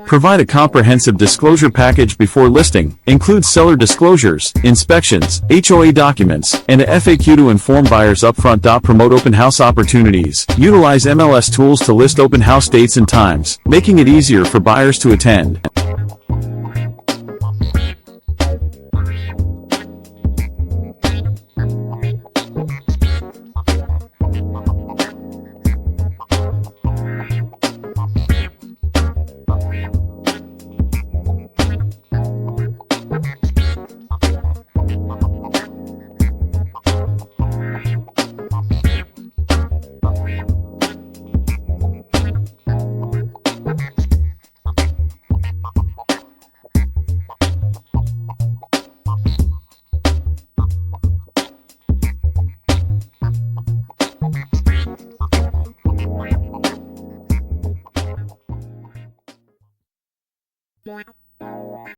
Provide a comprehensive disclosure package before listing, includes seller disclosures, inspections, HOA documents, and a FAQ to inform buyers upfront. Promote open house opportunities. Utilize MLS tools to list open house dates and times, making it easier for buyers to attend. Wow.